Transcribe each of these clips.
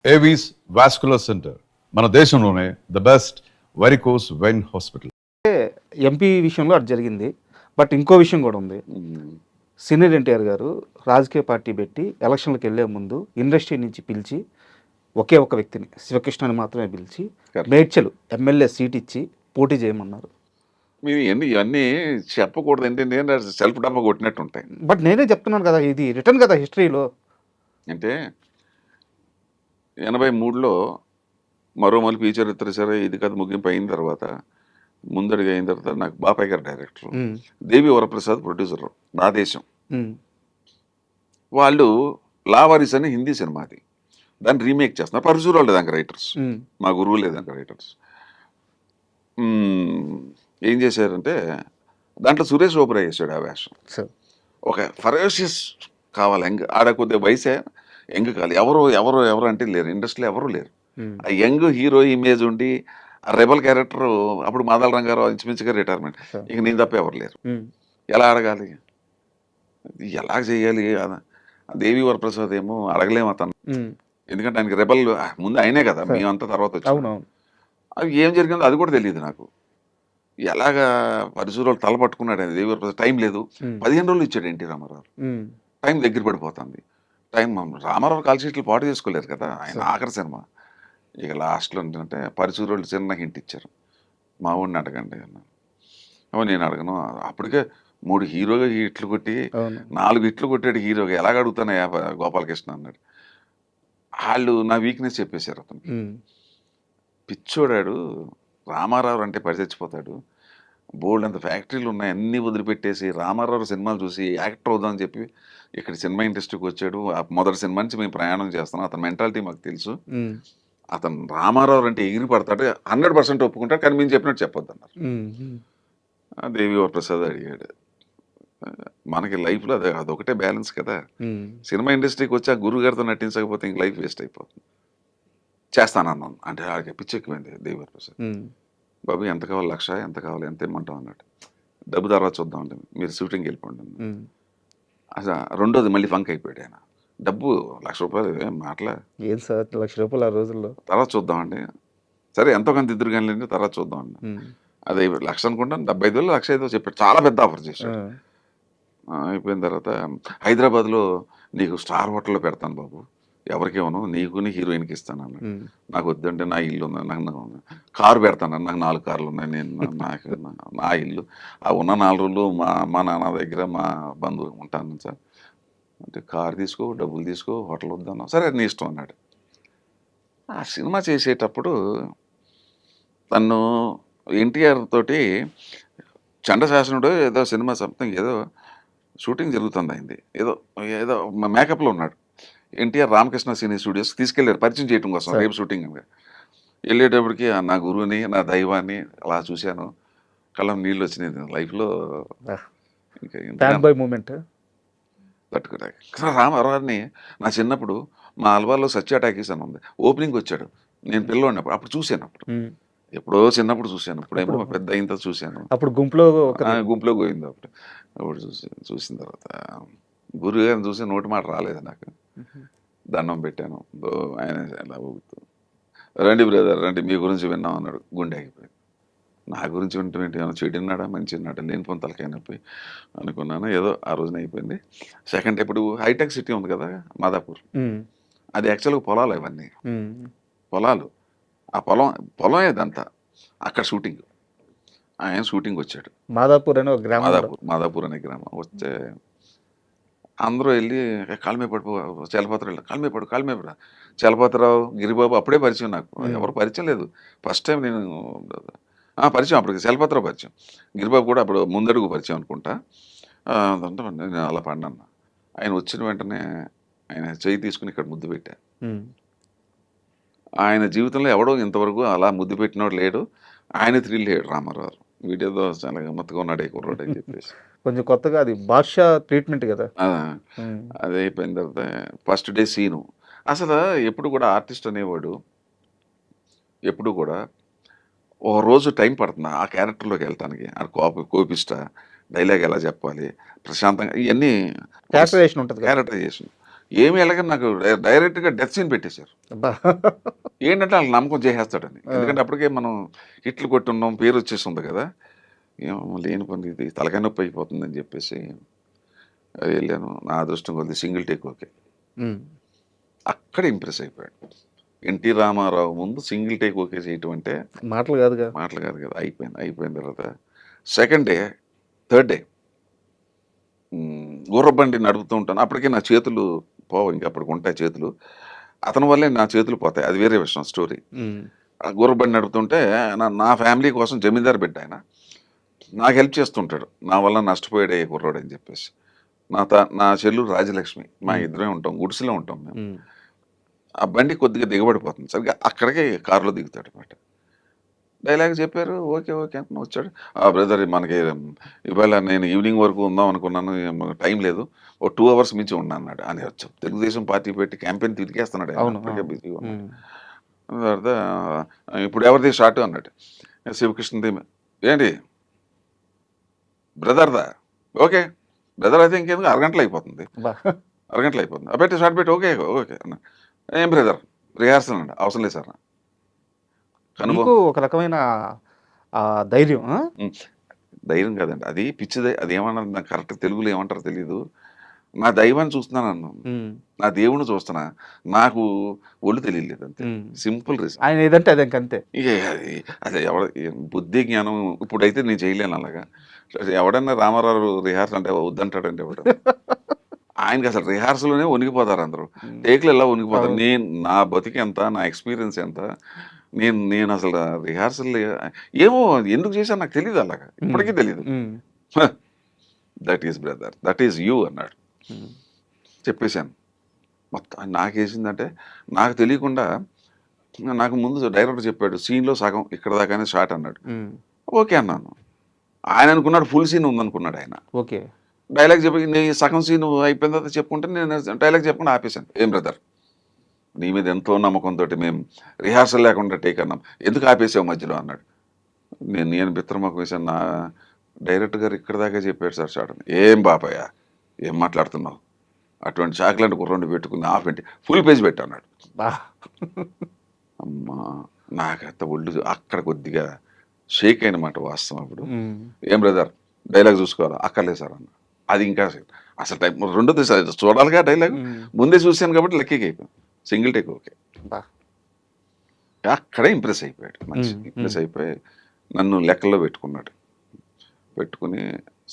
Avis vascular centre మన దేశంలోనే the best varicose vein hospital. MP విషయంలో అది జరిగింది. బట్ ఇంకో విషయం కూడా ఉంది. సీనియర్ ఎన్టీఆర్ గారు రాజకీయ పార్టీ పెట్టి ఎలక్షన్లకు వెళ్లే ముందు ఇండస్ట్రీ నుంచి పిలిచి ఒకే ఒక వ్యక్తిని శివకృష్ణని మాత్రమే పిలిచి మేడ్చల్ ఎమ్మెల్యే సీట్ ఇచ్చి పోటీ చేయమన్నారు. మీరు ఇవన్నీ చెప్పకూడదు ఏంటంటే సెల్ఫ్ డబ్బా కొట్టినట్టు ఉంటాయి. బట్ నేనే చెప్తున్నాను కదా, ఇది రిటర్న్ కదా హిస్టరీలో. అంటే 83లో మరో మలుపు ఈ చరిత్ర సరే ఇది కథ ముగింపు అయిన తర్వాత ముందడిగా అయిన తర్వాత నాకు బాపాయ్ గారు డైరెక్టర్, దేవి వరప్రసాద్ ప్రొడ్యూసర్, నా దేశం. వాళ్ళు లావారీస్ అని హిందీ సినిమాది, దాన్ని రీమేక్ చేస్తున్నారు. పరశురావు లేదాక రైటర్స్, మా గురువు లేదాక రైటర్స్. ఏం చేశారంటే దాంట్లో సురేష్ ఓబరాయ్ చేశాడు ఆ వేషం. ఒక ఫెరోషియస్ కావాలి, యంగ్ ఆడ కొద్దిగా వయసే యంగ్ కావాలి. ఎవరు ఎవరు ఎవరు అంటే లేరు, ఇండస్ట్రీలో ఎవరు లేరు. ఆ యంగ్ హీరో ఇమేజ్ ఉండి ఆ రెబల్ క్యారెక్టర్ అప్పుడు మాదాల రంగారావు ఇంచుమించుగా రిటైర్మెంట్, ఇక నేను తప్ప ఎవరు లేరు. ఎలా అడగాలి, ఎలా చేయాలి? దేవి వరప్రసాద్ ఏమో అడగలేము అతను, ఎందుకంటే ఆయనకి రెబల్ ముందు అయినే కదా, మేమంతా తర్వాత వచ్చాము. అవి ఏం జరిగిందో అది కూడా తెలియదు నాకు. ఎలాగా పరిశుభ్రాలు తల పట్టుకున్నాడు ఆయన. దేవి వరప్రసాద్ టైం లేదు, 15 రోజులు ఇచ్చాడు ఎన్టీ రామారావు. టైం దగ్గర పడిపోతుంది. టైం రామారావు కాల్ షీట్లు పాటు చేసుకోలేరు కదా, ఆయన ఆఖరి సినిమా. ఇక లాస్ట్లో ఏంటంటే పరిశుభ్రాలు చిన్న హింట్ ఇచ్చారు, మా ఊడిని అడగండి అన్నాను. నేను అడగను, అప్పటికే 3 హీరోగా హిట్లు కొట్టి 4 హిట్లు కొట్టాడు హీరోగా, ఎలాగ అడుగుతానయ్యా గోపాలకృష్ణ అన్నాడు. వాళ్ళు నా వీక్నెస్ చెప్పేశారు. అతను పిచ్చోడాడు, రామారావు అంటే పరిచచ్చిపోతాడు, బోల్డ్ అంత ఫ్యాక్టరీలు ఉన్నాయి, అన్నీ వదిలిపెట్టేసి రామారావు సినిమాలు చూసి యాక్టర్ అవుదామని చెప్పి ఇక్కడ సినిమా ఇండస్ట్రీకి వచ్చాడు. మొదటి సినిమా నుంచి మేము ప్రయాణం చేస్తున్నాం, అతని మెంటాలిటీ మాకు తెలుసు. అతను రామారావు అంటే ఎగిరి పడతాడు, 100% ఒప్పుకుంటాడు, కానీ మేము చెప్పినట్టు చెప్పొద్దు అన్నారు. దేవి వరప్రసాద్ అడిగాడు, మనకి లైఫ్లో అదొకటే బ్యాలెన్స్ కదా. సినిమా ఇండస్ట్రీకి వచ్చి ఆ గురువు గారితో నటించకపోతే ఇంక లైఫ్ వేస్ట్ అయిపోతుంది. చేస్తానన్నాను అంటే ఆడికి పిచ్చెక్కిపోయింది దేవి వరప్రసాద్. బాబు ఎంత కావాలి, 1,00,000 ఎంత కావాలి, ఎంత ఇమ్మంటాం అన్నాడు. డబ్బు తర్వాత చూద్దాం అంటే మీరు షూటింగ్కి వెళ్ళిపోండి. అసలు రెండోది మళ్ళీ ఫంక్ అయిపోయాడు ఆయన. డబ్బు 1,00,000 రూపాయలు మాటలే, ఏం సార్ 1,00,000 రూపాయలు ఆ రోజుల్లో, తర్వాత చూద్దామండి. సరే ఎంతో కొంత ఇద్దరు కానీ తర్వాత చూద్దామండి. అదే 1,00,000 అనుకుంటాను, 75,000 1,05,000 చెప్పాడు. చాలా పెద్ద ఆఫర్ చేశాడు. అయిపోయిన తర్వాత హైదరాబాద్లో నీకు స్టార్ హోటల్లో పెడతాను బాబు, ఎవరికేమో నీకు హీరోయిన్కి ఇస్తాను అన్నాడు. నాకు వద్దంటే నా ఇల్లు ఉంది, నాకు కారు పెడతాను, నాకు 4 కార్లు ఉన్నాయి, నేను నాకు నా ఇల్లు, ఆ ఉన్న 4 రోజులు మా నాన్న దగ్గర మా బంధువు ఉంటాను సార్ అంటే, కారు తీసుకో, డబ్బులు తీసుకో, హోటల్ వద్దాను, సరే నీ ఇష్టం అన్నాడు. ఆ సినిమా చేసేటప్పుడు తను ఎన్టీఆర్ తోటి చండశాసనుడు ఏదో సినిమా సంథింగ్ ఏదో షూటింగ్ జరుగుతుంది అయింది, ఏదో ఏదో మేకప్లో ఉన్నాడు. ఎన్టీఆర్ రామకృష్ణ సినీ స్టూడియోస్కి తీసుకెళ్ళారు పరిచయం చేయడం కోసం, రేపు షూటింగ్ అని. వెళ్ళేటప్పటికి నా గురువుని, నా దైవాన్ని అలా చూశాను, కళ్ళం నీళ్ళు వచ్చినాయి. లైఫ్లో మూమెంట్ తట్టుకున్నాయి. రామారావుని నా చిన్నప్పుడు మా అల్వార్లో సత్య టాకీస్ అని ఉంది, ఓపెనింగ్ వచ్చాడు. నేను పిల్లవాడిని అప్పుడు చూశాను, ఎప్పుడో చిన్నప్పుడు చూశాను, ఇప్పుడేమో పెద్ద అయిన తర్వాత చూశాను. అప్పుడు గుంపులో పోయింది. అప్పుడు చూసిన తర్వాత గురువు గారిని చూసి నోటి మాట రాలేదు నాకు. దండం పెట్టాను, ఆయన ఎలా ఊగుతూ రండి బ్రదర్ రండి మీ గురించి విన్నాం అన్నాడు. గుండె ఆగిపోయింది. నా గురించి వింటే ఏమైనా చెడున్నాడా మంచి ఉన్నాడా, లేని పొంది తలకాయ నొప్పి అనుకున్నాను. ఏదో ఆ రోజున అయిపోయింది. సెకండ్ ఇప్పుడు హైటెక్ సిటీ ఉంది కదా మాదాపూర్, అది యాక్చువల్గా పొలాలు, ఇవన్నీ పొలాలు. ఆ పొలం ఏదంతా అక్కడ షూటింగ్. ఆయన షూటింగ్ వచ్చాడు. మాదాపూర్ అనే ఒక గ్రామం, మాదాపూర్ అనే గ్రామం. వస్తే అందరూ వెళ్ళి కాళ్ళమే పడిపో, చలపతిరావు కాళ్ళమే పడు. చలపతిరావు, గిరిబాబు అప్పుడే పరిచయం నాకు, ఎవరు పరిచయం లేదు. ఫస్ట్ టైం నేను పరిచయం, అప్పటికి చలపతిరావు పరిచయం, గిరిబాబు కూడా అప్పుడు ముందడుగు పరిచయం అనుకుంటా. నేను అలా పడినాను. ఆయన వచ్చిన వెంటనే ఆయన చెయ్యి తీసుకుని ఇక్కడ ముద్దు పెట్టా. ఆయన జీవితంలో ఎవడో ఇంతవరకు అలా ముద్దు పెట్టినోడు లేడు. ఆయన థ్రిల్ లేడు రామారావు. వీడియోతో చాలా గమ్మత్తుగా ఉన్నాడు ఈ కుర్రోడు అని చెప్పేసి. కొంచెం కొత్తగా అది బాద్షా ట్రీట్మెంట్ కదా. అది అయిపోయిన తర్వాత ఫస్ట్ డే సీను. అసలు ఎప్పుడు కూడా ఆర్టిస్ట్ అనేవాడు ఎప్పుడు కూడా ఒక రోజు టైం పడుతుంది ఆ క్యారెక్టర్లోకి వెళ్తానికి. ఆ కోపిష్ట డైలాగ్ ఎలా చెప్పాలి, ప్రశాంతంగా, ఇవన్నీ క్యారెక్టరైజేషన్ ఉంటుంది. క్యారెక్టరైజేషన్ ఏమి వెళ్ళగా నాకు డైరెక్ట్గా డెత్ సీన్ పెట్టేశారు. అబ్బా. ఏంటంటే వాళ్ళకి నమ్మకం చేసేస్తాడని. ఎందుకంటే అప్పటికే మనం హిట్లు కొట్టున్నాం, పేరు వచ్చేస్తుంది కదా. ఏమో లేని పని ఇది తలకాయ నొప్పి అయిపోతుందని చెప్పేసి వెళ్ళాను. నా అదృష్టం కొద్ది సింగిల్ టేక్ ఓకే. ఉమ్. అక్కడ ఇంప్రెస్ అయిపోయాడు. ఎన్టీ రామారావు ముందు సింగిల్ టేక్ ఓకే చేయటం అంటే మాటలు కాదుగా. మాటలు కాదు కదా. అయిపోయిన తర్వాత సెకండ్ డే, థర్డ్ డే గుర్రబండి నడుపుతూ ఉంటాను. అప్పటికే నా చేతులు పోవు, ఇంకా అప్పటికి ఉంటాయి చేతులు. అతని వల్లే నా చేతులు పోతాయి, అది వేరే విషయం స్టోరీ. ఉమ్. ఆ గుర్రబండి నడుపుతుంటే నా ఫ్యామిలీ కోసం జమీందారు బిడ్డ ఆయన నాకు హెల్ప్ చేస్తుంటాడు. నా వల్ల నష్టపోయాడే కుర్రాడు అని చెప్పేసి. నా చెల్లు రాజలక్ష్మి, మా ఇద్దరే ఉంటాం, గుడిసెలో ఉంటాం మేము. ఉమ్. ఆ బండి కొద్దిగా దిగబడిపోతుంది, సరిగ్గా అక్కడికే కారులో దిగుతాడు అనమాట. డైలాగ్ చెప్పారు, ఓకే ఓకే అనుకుని వచ్చాడు. ఆ బ్రదర్ మనకి ఇవాళ నేను ఈవినింగ్ వరకు ఉందాం అనుకున్నాను, టైం లేదు, ఓ 2 hours మించి ఉన్నా అన్నాడు. అని వచ్చాం, తెలుగుదేశం పార్టీ పెట్టి క్యాంపెయిన్ తిరిగేస్తున్నాడు ఆయన, అవును. అప్పటికే బిజీగా ఉన్నాడు. ఉమ్. తర్వాత ఇప్పుడు ఎవరిది షార్ట్ అన్నాడు. శివకృష్ణది. ఏంటి బ్రదర్దా? ఓకే బ్రదర్ అయితే ఇంకేందుకు, అరగంటలో అయిపోతుంది, అబ్బా. అరగంటలో అయిపోతుంది. పెట్టి షార్ట్ పెట్టి ఓకే ఓకే అన్న. ఏం బ్రదర్ రిహార్సల్ అండి, అవసరం లేదు సార్. నీకు ఒక రకమైన ఆ ధైర్యం. ధైర్యం కాదండి, అది పిచ్చిదే. అది ఏమన్నా నాకు కరెక్ట్ తెలుగులో ఏమంటారో తెలియదు. నా దైవాన్ని చూస్తున్నాను అన్నాను, నా దేవుణ్ణి చూస్తున్నా, నాకు ఒళ్ళు తెలియలేదు అంతే. Simple reason. ఆయన ఏదంటే అదే అంతే. ఇక అది బుద్ధి జ్ఞానం ఇప్పుడైతే నేను చేయలేను అలాగా. ఎవడన్నా రామారావు రిహార్సల్ అంటే వద్దంటాడండి ఎవడు. ఆయనకి అసలు రిహార్సల్లోనే వణికిపోతారు అందరూ, టేక్లు ఎలా వణికిపోతారు. నేను నా బతికి ఎంత, నా ఎక్స్పీరియన్స్ ఎంత, నేను అసలు రిహార్సల్ ఏమో ఎందుకు చేశాను నాకు తెలియదు, అలాగా ఇప్పటికీ తెలియదు. That is brother, that is you అన్నాడు. చెప్పేశాను మొత్తం. నాకేసిందంటే నాకు తెలియకుండా, నాకు ముందు డైరెక్టర్ చెప్పాడు సీన్లో సగం ఇక్కడ దాకానే షార్ట్ అన్నాడు. ఓకే అన్నాను. ఆయన అనుకున్నాడు ఫుల్ సీన్ ఉందనుకున్నాడు ఆయన. ఓకే. డైలాగ్ చెప్పి నేను సగం సీన్ అయిపోయిన తర్వాత చెప్పుకుంటే నేను డైలాగ్ చెప్పకుండా ఆపేశాను. ఏం బ్రదర్ నీ మీద ఎంతో నమ్మకంతో మేము రిహార్సల్ లేకుండా టేక్ అన్నాం, ఎందుకు ఆపేసావు మధ్యలో అన్నాడు. నేను బిత్రమొక్క వేసాను. నా డైరెక్టర్ గారు ఇక్కడ దాకా చెప్పాడు సార్ షార్ట్. ఏం బాపయ్య ఏం మాట్లాడుతున్నావు, అటువంటి చాక్లెట్ కుర్రండి పెట్టుకుని ఆపేంటి, ఫుల్ పేజ్ పెట్టు అన్నాడు. అమ్మా నాకంత ఒళ్ళు అక్కడ కొద్దిగా షేక్ అయినమాట వాస్తవం. అప్పుడు ఏం బ్రదర్ డైలాగ్ చూసుకోవాలా, అక్కర్లేదు సార్ అన్న. అది ఇంకా అసలు టైం రెండోది చూడాలిగా డైలాగ్, ముందే చూశాను కాబట్టి లక్కీకి అయిపోయాను. Single take okay. అక్కడే ఇంప్రెస్ అయిపోయాడు, మంచి ఇంప్రెస్ అయిపోయి నన్ను లెక్కల్లో పెట్టుకుని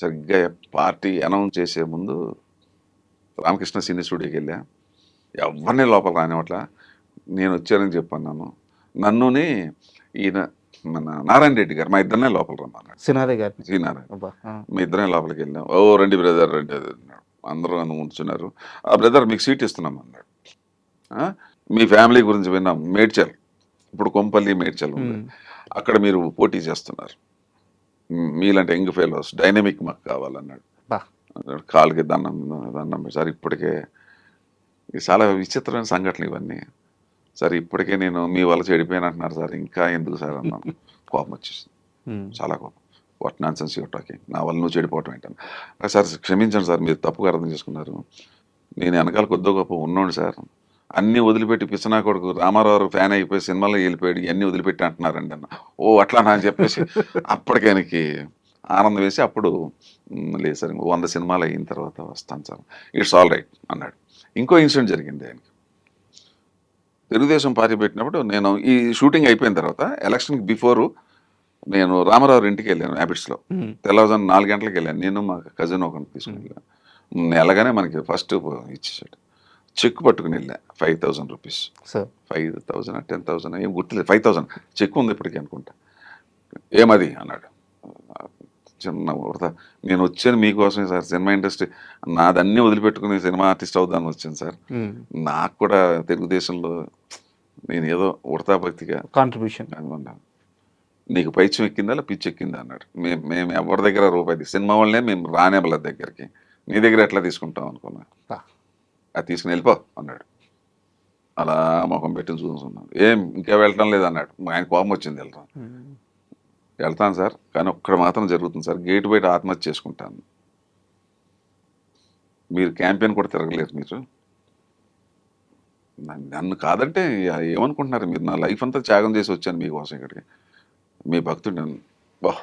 సరిగ్గా పార్టీ అనౌన్స్ చేసే ముందు రామకృష్ణ సినీ స్టూడియోకి వెళ్ళా. ఎవరిని లోపల రానివట్లా, నేను వచ్చానని చెప్పన్నాను. నన్నుని ఈయన మన నారాయణ రెడ్డి గారు మా ఇద్దరినే లోపల రమ్మన్నాడు. శ్రీనారాయణ మీ ఇద్దరే లోపలికి వెళ్ళాం. ఓ రండి బ్రదర్ రండి అన్నాడు. అందరూ నన్ను ఉంచున్నారు. ఆ బ్రదర్ మీకు సీట్ ఇస్తున్నాం అన్నాడు. మీ ఫ్యామిలీ గురించి విన్నాం, మేడ్చల్, ఇప్పుడు కొంపల్లి మేడ్చల్ ఉంది, అక్కడ మీరు పోటీ చేస్తున్నారు, మీలాంటి యంగ్ ఫెలోస్ డైనమిక్ మాకు కావాలన్నాడు. కాళ్ళకి దండం సార్. ఇప్పటికే చాలా విచిత్రమైన సంఘటనలు ఇవన్నీ సార్. ఇప్పటికే నేను మీ వల్ల చెడిపోయాను అంటున్నారు సార్, ఇంకా ఎందుకు సార్ అన్నాను. కోపం వచ్చేసింది, చాలా కోపం. What non sense your talking, నా వల్ల నువ్వు చెడిపోవటం ఏంటన్నా. సార్ క్షమించండి సార్, మీరు తప్పుగా అర్థం చేసుకున్నారు, నేను వెనకాల కొద్దో గొప్ప ఉన్నోండి సార్, అన్నీ వదిలిపెట్టి పిచ్చనా కొడుకు రామారావు ఫ్యాన్ అయిపోయి సినిమాలో వెళ్ళిపోయాడు, ఇవన్నీ వదిలిపెట్టి అంటున్నారండి అన్న. ఓ అట్లా అని చెప్పేసి అప్పటికి ఆయనకి ఆనందం వేసి అప్పుడు లేదు సార్ 100 సినిమాలు అయిన తర్వాత వస్తాను సార్, ఇట్స్ ఆల్ రైట్ అన్నాడు. ఇంకో ఇన్సిడెంట్ జరిగింది ఆయనకి. తెలుగుదేశం పార్టీ పెట్టినప్పుడు నేను ఈ షూటింగ్ అయిపోయిన తర్వాత ఎలక్షన్కి బిఫోరు నేను రామారావు ఇంటికి వెళ్ళాను హ్యాబిట్స్లో. తెల్లవారుజాము 4 గంటలకు వెళ్ళాను, నేను మా కజిన్ ఒకరిని తీసుకుని వెళ్ళాను. వెళ్ళగానే మనకి ఫస్ట్ ఇచ్చేసాడు, చెక్ పట్టుకుని వెళ్ళా 5,000 రూపీస్. 5,000 10,000 ఏం గుర్తులేదు, 5,000 చెక్ ఉంది ఇప్పటికీ అనుకుంటా. ఏమది అన్నాడు. చిన్న ఉడతా, నేను వచ్చాను మీకోసమే సార్, సినిమా ఇండస్ట్రీ నాదన్నీ వదిలిపెట్టుకుని సినిమా ఆర్టిస్ట్ అవుదాన్ని వచ్చాను సార్, నాకు కూడా తెలుగుదేశంలో నేను ఏదో ఉడతా భక్తిగా కాంట్రిబ్యూషన్ అనుకున్నాను. నీకు పైచ్యం ఎక్కిందా పిచ్చి ఎక్కిందా అన్నాడు. మేము ఎవరి దగ్గర రూపాయి సినిమా వాళ్ళనే మేము రానేబల దగ్గరికి, నీ దగ్గర ఎట్లా తీసుకుంటాం అనుకున్నా. అది తీసుకుని వెళ్ళిపో అన్నాడు. అలా ముఖం పెట్టి చూసుకున్నాను. ఏం ఇంకా వెళ్ళటం లేదన్నాడు. ఆయన కోపం వచ్చింది. వెళ్తాను సార్, కానీ ఒక్కడ మాత్రం జరుగుతుంది సార్, గేటు బయట ఆత్మహత్య చేసుకుంటాను. మీరు క్యాంపెయిన్ కూడా తిరగలేరు, నన్ను కాదంటే ఏమనుకుంటున్నారు మీరు? నా లైఫ్ అంతా త్యాగం చేసి వచ్చాను మీకోసం ఇక్కడికి. మీ భక్తుడు నేను. బా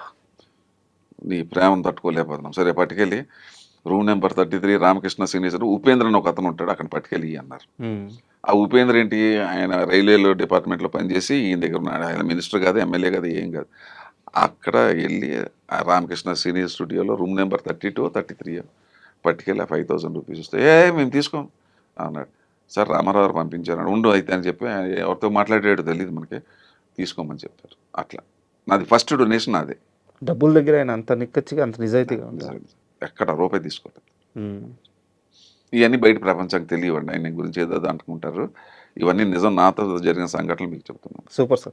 నీ ప్రేమను తట్టుకోలేకపోతున్నాం. సరే పట్టుకెళ్ళి room number 33 Ramakrishna senior Upendra అని ఒక అతను ఉంటాడు, అక్కడ పట్టుకెళ్ళి అన్నారు. ఆ ఉపేంద్ర ఏంటి, ఆయన రైల్వేలో డిపార్ట్మెంట్లో పనిచేసి ఈయన దగ్గర ఉన్నాడు. ఆయన మినిస్టర్ కాదు, ఎమ్మెల్యే కాదు, ఏం కాదు. అక్కడ వెళ్ళి ఆ రామకృష్ణ సీనియర్ స్టూడియోలో రూమ్ నెంబర్ 32 33 పట్టుకెళ్ళి 5,000 రూపీస్ ఇస్తే మేము తీసుకోం అన్నాడు. సార్ రామారావు గారు పంపించారు ఉండు అయితే అని చెప్పి ఎవరితో మాట్లాడాడో తెలియదు మనకి, తీసుకోమని చెప్పారు. అట్లా నాది ఫస్ట్ డొనేషన్ నాదే. డబ్బుల దగ్గర ఆయన అంత నిక్కచ్చిగా అంత నిజాయితీగా ఉంది. ఎక్కడ రూపాయి తీసుకోలేదు. ఉమ్. ఇవన్నీ బయట ప్రపంచానికి తెలియవండి. ఆయన గురించి ఏదో అనుకుంటారు. ఇవన్నీ నిజం, నాతో జరిగిన సంఘటనలు మీకు చెప్తున్నాను. Super sir.